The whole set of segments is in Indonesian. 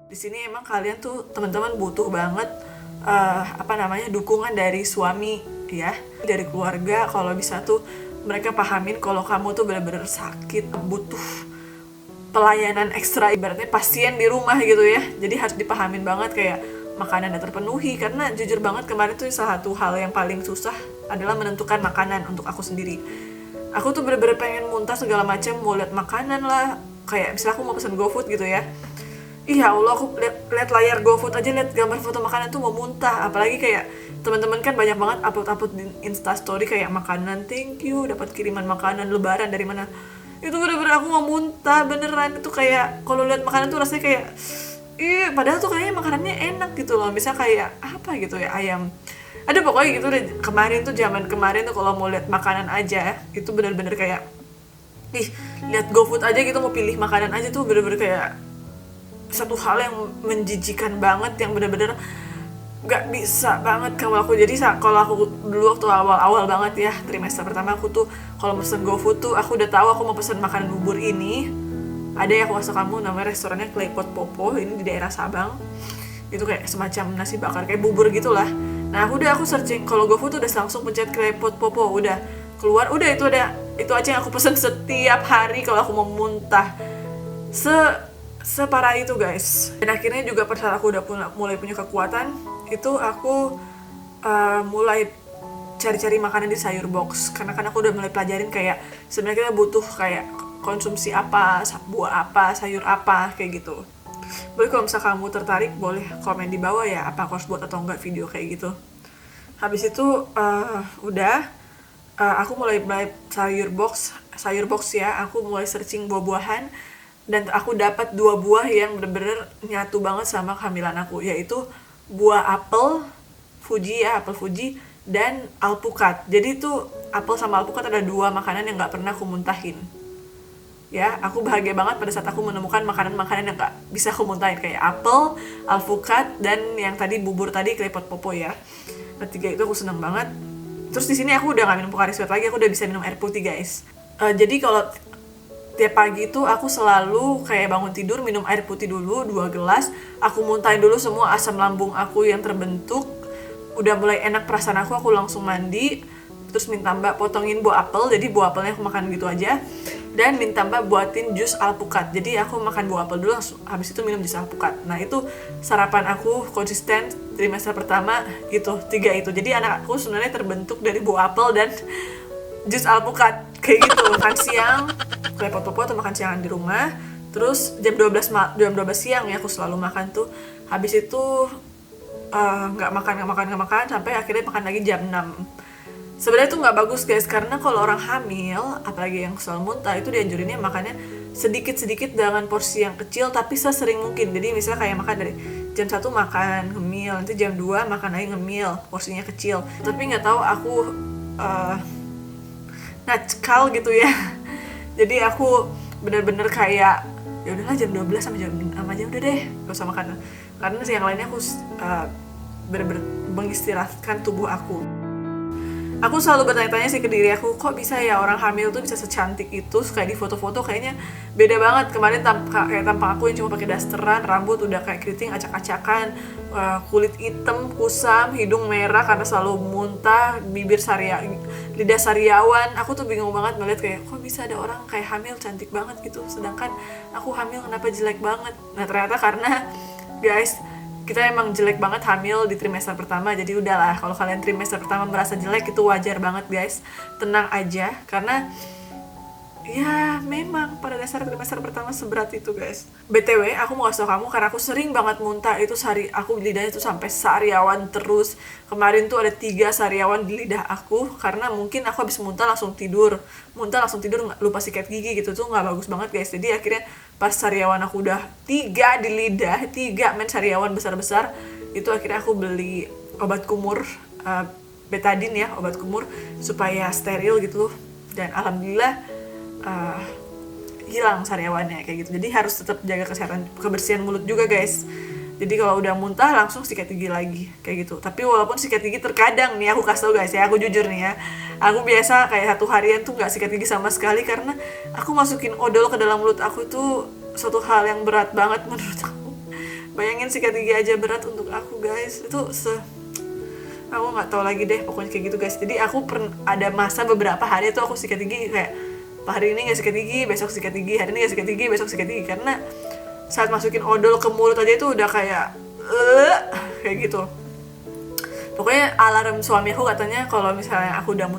Di sini emang kalian tuh teman-teman butuh banget dukungan dari suami ya, dari keluarga. Kalau bisa tuh mereka pahamin kalau kamu tuh benar-benar sakit, butuh pelayanan ekstra, ibaratnya pasien di rumah gitu ya. Jadi harus dipahamin banget kayak makanan udah terpenuhi, karena jujur banget kemarin tuh salah satu hal yang paling susah adalah menentukan makanan untuk aku sendiri. Aku tuh bener-bener pengen muntah segala macam, mau lihat makanan lah, kayak misalnya aku mau pesen GoFood gitu ya. Iya Allah, aku lihat layar GoFood aja, lihat gambar foto makanan tuh mau muntah. Apalagi kayak teman-teman kan banyak banget upload di Instastory kayak makanan thank you, dapat kiriman makanan lebaran dari mana. Itu bener-bener aku mau muntah beneran. Itu kayak kalau lihat makanan tuh rasanya kayak padahal tuh kayaknya makanannya enak gitu loh. Misalnya kayak apa gitu ya, ayam. Ada pokoknya gitu deh. Kemarin tuh zaman kemarin tuh kalau mau lihat makanan aja itu bener-bener kayak lihat GoFood aja gitu, mau pilih makanan aja tuh bener-bener kayak satu hal yang menjijikan banget, yang bener-bener gak bisa banget kalau aku. Jadi kalau aku dulu waktu awal-awal banget ya, trimester pertama, aku tuh kalau pesen GoFood tuh aku udah tahu aku mau pesen makanan bubur ini. Ada ya, aku kasih kamu, namanya restorannya Claypot Popo, ini di daerah Sabang. Itu kayak semacam nasi bakar kayak bubur gitulah. Nah aku searching kalau GoFood tuh udah langsung pencet Claypot Popo, udah keluar, udah itu aja yang aku pesen setiap hari kalau aku mau muntah. Separah itu guys. Dan akhirnya juga pas aku udah mulai punya kekuatan, itu aku mulai cari-cari makanan di sayur box. Karena kan aku udah mulai pelajarin kayak sebenarnya kita butuh kayak konsumsi apa, buah apa, sayur apa, kayak gitu. Boleh kalau misalnya kamu tertarik, boleh komen di bawah ya, apa aku harus buat atau enggak video kayak gitu. Habis itu aku mulai sayur box ya. Aku mulai searching buah-buahan, dan aku dapat 2 buah yang bener-bener nyatu banget sama kehamilan aku, yaitu buah apel Fuji dan alpukat. Jadi tuh apel sama alpukat ada 2 makanan yang gak pernah aku muntahin ya. Aku bahagia banget pada saat aku menemukan makanan-makanan yang gak bisa aku muntahin, kayak apel, alpukat, dan yang tadi bubur tadi, Claypot Popo ya. Ketiga itu aku seneng banget. Terus di sini aku udah gak minum Pocari Sweat lagi, aku udah bisa minum air putih guys. Jadi kalau tiap pagi itu aku selalu kayak bangun tidur minum air putih dulu 2 gelas, aku muntahin dulu semua asam lambung aku yang terbentuk. Udah mulai enak perasaan aku langsung mandi, terus minta mbak potongin buah apel, jadi buah apelnya aku makan gitu aja, dan minta mbak buatin jus alpukat, jadi aku makan buah apel dulu, habis itu minum jus alpukat. Nah itu sarapan aku konsisten trimester pertama gitu, 3 itu. Jadi anak aku sebenarnya terbentuk dari buah apel dan jus alpukat kayak gitu. Makan siang Claypot Popo atau makan siangan di rumah. Terus jam 12 siang ya aku selalu makan tuh. Habis itu nggak makan sampai akhirnya makan lagi jam 6. Sebenarnya itu nggak bagus guys, karena kalau orang hamil, apalagi yang selalu muntah, itu dianjurinnya makannya sedikit-sedikit dengan porsi yang kecil tapi sesering mungkin. Jadi misalnya kayak makan dari jam 1 makan ngemil, nanti jam 2 makan lagi ngemil, porsinya kecil. Tapi nggak tahu aku nakal gitu ya. Jadi aku bener-bener kayak ya udahlah jam 12 sampai jam 6 aja udah deh, gak usah makan. Karena yang lainnya aku bener-bener mengistirahatkan tubuh aku. Aku selalu bertanya-tanya sih ke diri aku, kok bisa ya orang hamil tuh bisa secantik itu, kayak di foto-foto kayaknya beda banget. Kemarin kayak tampang aku yang cuma pakai dasteran, rambut udah kayak keriting acak-acakan, kulit hitam, kusam, hidung merah karena selalu muntah, lidah sariawan. Aku tuh bingung banget melihat kayak kok bisa ada orang kayak hamil cantik banget gitu, sedangkan aku hamil kenapa jelek banget. Nah ternyata karena guys, kita emang jelek banget hamil di trimester pertama. Jadi udahlah, kalau kalian trimester pertama merasa jelek itu wajar banget guys, tenang aja, karena ya memang pada dasar trimester pertama seberat itu guys. BTW aku mau kasih tau kamu, karena aku sering banget muntah itu aku lidahnya tuh sampai sariawan terus. Kemarin tuh ada 3 sariawan di lidah aku, karena mungkin aku habis muntah langsung tidur lupa sikat gigi gitu, tuh nggak bagus banget guys. Jadi akhirnya pas sariawan aku udah 3 di lidah, 3 sariawan besar-besar, itu akhirnya aku beli obat kumur, betadine ya, obat kumur supaya steril gitu. Dan alhamdulillah hilang sariawannya kayak gitu. Jadi harus tetap jaga kebersihan mulut juga guys. Jadi kalau udah muntah langsung sikat gigi lagi kayak gitu. Tapi walaupun sikat gigi terkadang nih, aku kasih tau guys ya, aku jujur nih ya, aku biasa kayak 1 harian tuh nggak sikat gigi sama sekali, karena aku masukin odol ke dalam mulut aku tuh suatu hal yang berat banget menurut aku. Bayangin sikat gigi aja berat untuk aku guys. Itu aku nggak tahu lagi deh pokoknya kayak gitu guys. Jadi aku ada masa beberapa hari itu aku sikat gigi kayak hari ini nggak sikat gigi, besok sikat gigi, hari ini nggak sikat gigi, besok sikat gigi, karena saat masukin odol ke mulut aja itu udah kayak gitu. Pokoknya alarm suami aku katanya kalau misalnya aku udah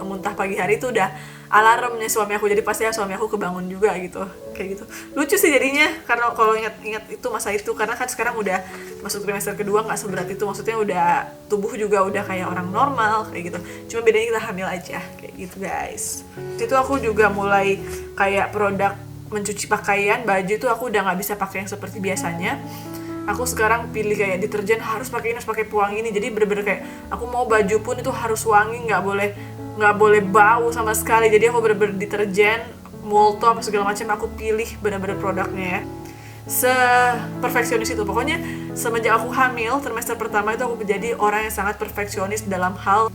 muntah pagi hari itu udah alarmnya suami aku, jadi pasti suami aku kebangun juga gitu, kayak gitu. Lucu sih jadinya, karena kalau ingat itu masa itu, karena kan sekarang udah masuk trimester kedua, nggak seberat itu, maksudnya udah tubuh juga udah kayak orang normal kayak gitu. Cuma bedanya kita hamil aja kayak gitu guys. Itu aku juga mulai kayak produk mencuci pakaian, baju itu aku udah nggak bisa pakai yang seperti biasanya. Aku sekarang pilih kayak deterjen harus pakai ini, harus pakai pewangi ini. Jadi bener-bener kayak aku mau baju pun itu harus wangi, nggak boleh bau sama sekali. Jadi aku bener-bener deterjen, Molto apa segala macam aku pilih bener-bener produknya ya. Seperfeksionis itu. Pokoknya semenjak aku hamil trimester pertama itu aku menjadi orang yang sangat perfeksionis dalam hal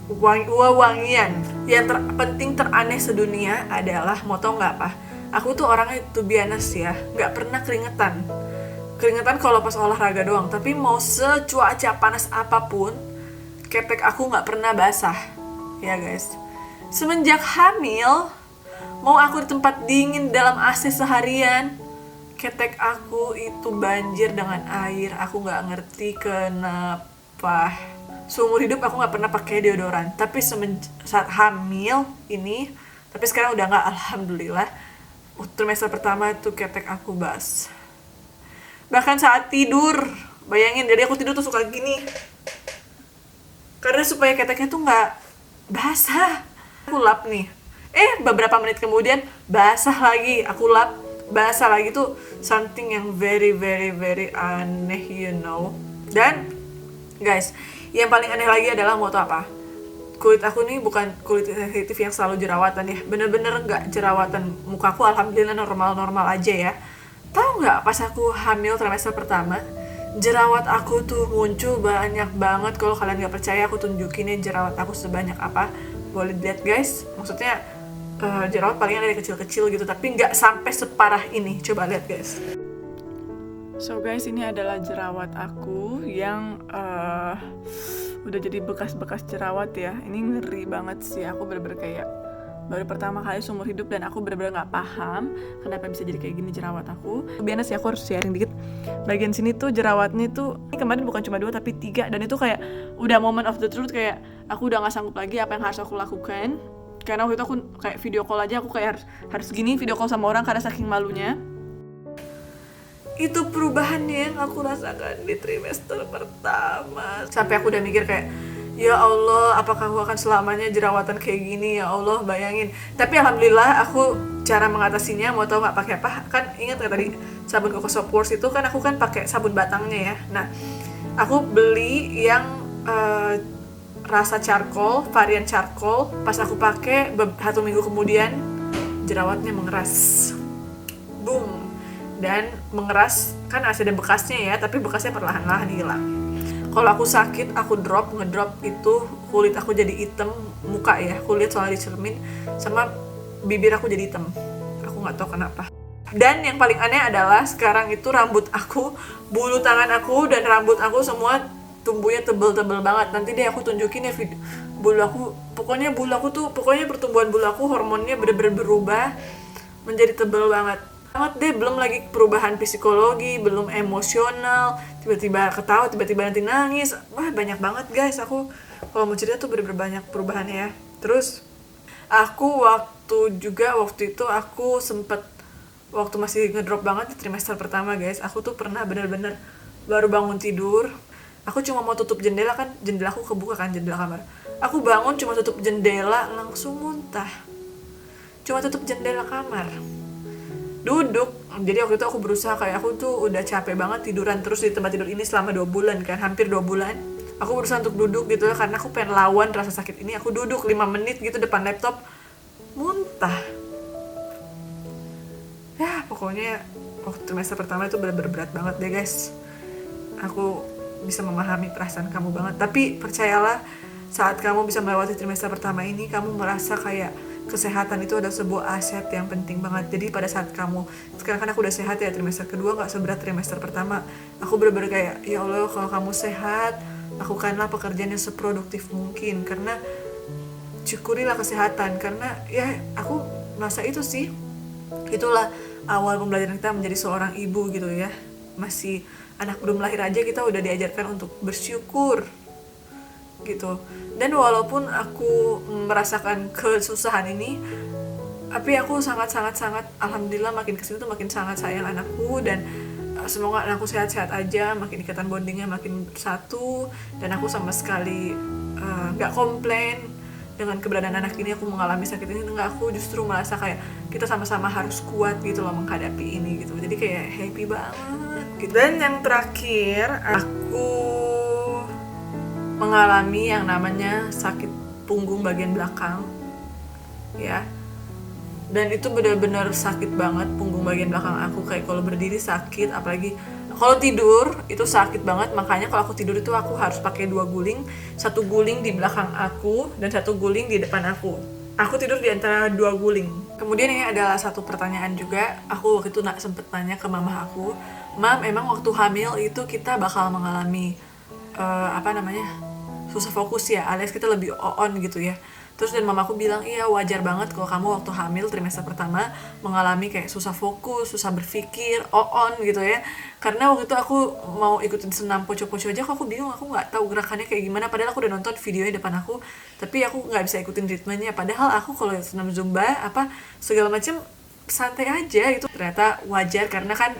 wangian. Yang penting teraneh sedunia adalah, mau tau nggak apa? Aku tuh orangnya to be honest ya, nggak pernah keringetan kalau pas olahraga doang. Tapi mau secuaca panas apapun, ketek aku nggak pernah basah ya guys. Semenjak hamil, mau aku di tempat dingin dalam AC seharian, ketek aku itu banjir dengan air. Aku nggak ngerti kenapa. Seumur hidup aku nggak pernah pakai deodoran, tapi saat hamil ini, tapi sekarang udah nggak, alhamdulillah. Trimester pertama itu ketek aku basah. Bahkan saat tidur, bayangin, jadi aku tidur tuh suka gini, karena supaya keteknya tuh nggak basah. Aku lap nih, beberapa menit kemudian basah lagi, aku lap, basah lagi. Tuh something yang very very very aneh, you know. Dan guys, yang paling aneh lagi adalah, mau tau apa? Kulit aku nih bukan kulit sensitif yang selalu jerawatan ya, bener-bener nggak jerawatan. Mukaku alhamdulillah normal-normal aja ya. Tahu nggak, pas aku hamil trimester pertama, jerawat aku tuh muncul banyak banget. Kalau kalian nggak percaya, aku tunjukin ya jerawat aku sebanyak apa. Boleh lihat guys, maksudnya jerawat paling ada kecil-kecil gitu, tapi nggak sampai separah ini. Coba lihat guys. So guys, ini adalah jerawat aku yang udah jadi bekas-bekas jerawat ya. Ini ngeri banget sih, aku bener-bener kayak baru pertama kali seumur hidup, dan aku bener-bener gak paham kenapa bisa jadi kayak gini jerawat aku. Biasa sih, aku harus sharing dikit. Bagian sini tuh jerawatnya tuh, ini kemarin bukan cuma 2 tapi 3, dan itu kayak udah moment of the truth, kayak aku udah gak sanggup lagi apa yang harus aku lakukan. Karena waktu itu aku kayak video call aja, aku kayak harus gini video call sama orang karena saking malunya. Itu perubahannya yang aku rasakan di trimester pertama. Sampai aku udah mikir kayak, ya Allah, apakah aku akan selamanya jerawatan kayak gini? Ya Allah, bayangin. Tapi alhamdulillah aku cara mengatasinya, mau tau nggak pakai apa? Kan ingat nggak tadi sabun Koko Soap Pores itu kan aku kan pakai sabun batangnya ya. Nah, aku beli yang rasa charcoal, varian charcoal. Pas aku pakai 1 minggu kemudian jerawatnya mengeras. Boom. Dan mengeras kan masih ada bekasnya ya, tapi bekasnya perlahan-lahan hilang. Kalau aku sakit, aku ngedrop itu kulit aku jadi hitam, muka ya, aku lihat soalnya di cermin, sama bibir aku jadi hitam. Aku nggak tahu kenapa. Dan yang paling aneh adalah sekarang itu rambut aku, bulu tangan aku dan rambut aku semua tumbuhnya tebel-tebel banget. Nanti deh aku tunjukin ya video bulu aku. Pokoknya pertumbuhan bulu aku, hormonnya bener-bener berubah menjadi tebel banget deh. Belum lagi perubahan psikologi, belum emosional, tiba-tiba ketawa, tiba-tiba nanti nangis. Wah, banyak banget guys. Aku kalau mau cerita tuh bener-bener banyak perubahannya ya. Terus aku waktu itu aku sempet, waktu masih ngedrop banget di trimester pertama guys, aku tuh pernah bener-bener baru bangun tidur, aku cuma mau tutup jendela, kan jendela aku kebuka kan, jendela kamar. Aku bangun cuma tutup jendela, langsung muntah. Cuma tutup jendela kamar, duduk. Jadi waktu itu aku berusaha, kayak aku tuh udah capek banget tiduran terus di tempat tidur ini selama 2 bulan kan, hampir 2 bulan. Aku berusaha untuk duduk gitu ya, karena aku pengen lawan rasa sakit ini. Aku duduk 5 menit gitu depan laptop, muntah. Ya pokoknya waktu semester pertama itu bener-bener berat banget deh guys. Aku bisa memahami perasaan kamu banget. Tapi percayalah, saat kamu bisa melewati trimester pertama ini, kamu merasa kayak kesehatan itu adalah sebuah aset yang penting banget. Jadi pada saat kamu, sekarang kan aku udah sehat ya, trimester kedua gak seberat trimester pertama. Aku bener-bener kayak, ya Allah kalau kamu sehat, lakukanlah pekerjaan yang seproduktif mungkin. Karena syukurilah kesehatan. Karena ya aku merasa itu sih, itulah awal pembelajaran kita menjadi seorang ibu gitu ya. Masih anak belum lahir aja kita udah diajarkan untuk bersyukur gitu. Dan walaupun aku merasakan kesusahan ini, tapi aku sangat alhamdulillah makin kesini tuh makin sangat sayang anakku. Dan semoga anakku sehat-sehat aja, makin ikatan bondingnya makin bersatu. Dan aku sama sekali gak komplain dengan keberadaan anak ini. Aku mengalami sakit ini enggak, aku justru merasa kayak kita sama-sama harus kuat gitu loh menghadapi ini gitu. Jadi kayak happy banget gitu. Dan yang terakhir, aku mengalami yang namanya sakit punggung bagian belakang ya. Dan itu benar-benar sakit banget punggung bagian belakang aku, kayak kalau berdiri sakit, apalagi kalau tidur itu sakit banget. Makanya kalau aku tidur itu aku harus pakai 2 guling, 1 guling di belakang aku dan 1 guling di depan aku. Aku tidur di antara 2 guling. Kemudian ini adalah satu pertanyaan juga, aku waktu itu sempet nanya ke mama aku, Mam, emang waktu hamil itu kita bakal mengalami susah fokus ya, alias kita lebih on gitu ya. Terus dan mamaku bilang, iya wajar banget kalau kamu waktu hamil trimester pertama mengalami kayak susah fokus, susah berpikir, on gitu ya. Karena waktu itu aku mau ikutin senam poco-poco aja, aku bingung, aku nggak tahu gerakannya kayak gimana. Padahal aku udah nonton videonya depan aku, tapi aku nggak bisa ikutin ritmenya. Padahal aku kalau senam zumba segala macam santai aja gitu. Ternyata wajar karena kan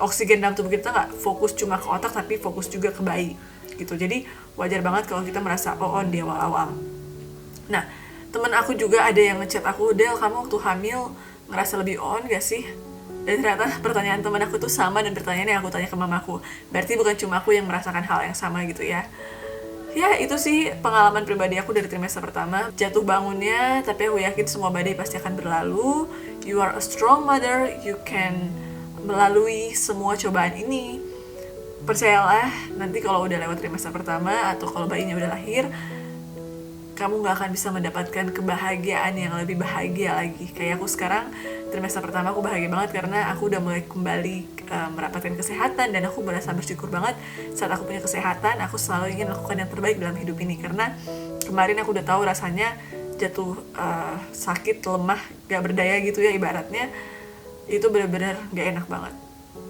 oksigen dalam tubuh kita nggak fokus cuma ke otak, tapi fokus juga ke bayi gitu. Jadi wajar banget kalau kita merasa on di awal-awal. Nah, temen aku juga ada yang ngechat aku, Del, kamu waktu hamil ngerasa lebih on gak sih? Dan ternyata pertanyaan temen aku tuh sama dan pertanyaan yang aku tanya ke mamaku. Berarti bukan cuma aku yang merasakan hal yang sama gitu ya. Ya itu sih pengalaman pribadi aku dari trimester pertama. Jatuh bangunnya, tapi aku yakin semua badai pasti akan berlalu. You are a strong mother, you can melalui semua cobaan ini. Percayalah, nanti kalau udah lewat trimester pertama atau kalau bayinya udah lahir, kamu gak akan bisa mendapatkan kebahagiaan yang lebih bahagia lagi. Kayak aku sekarang, trimester pertama aku bahagia banget karena aku udah mulai kembali mendapatkan kesehatan. Dan aku merasa bersyukur banget saat aku punya kesehatan. Aku selalu ingin melakukan yang terbaik dalam hidup ini. Karena kemarin aku udah tahu rasanya jatuh sakit, lemah, gak berdaya gitu ya ibaratnya. Itu benar-benar gak enak banget.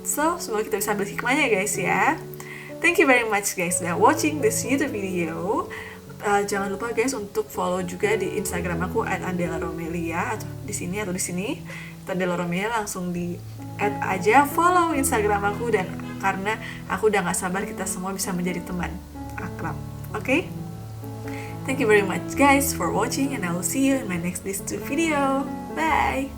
So, semoga kita bisa ambil hikmahnya guys ya. Thank you very much guys udah watching this YouTube video. Jangan lupa guys untuk follow juga di Instagram aku @andelaromelia atau di sini Andela Romelia, langsung di add aja, follow Instagram aku. Dan karena aku udah gak sabar kita semua bisa menjadi teman akrab. Okay? Thank you very much guys for watching and I will see you in my next video. Bye.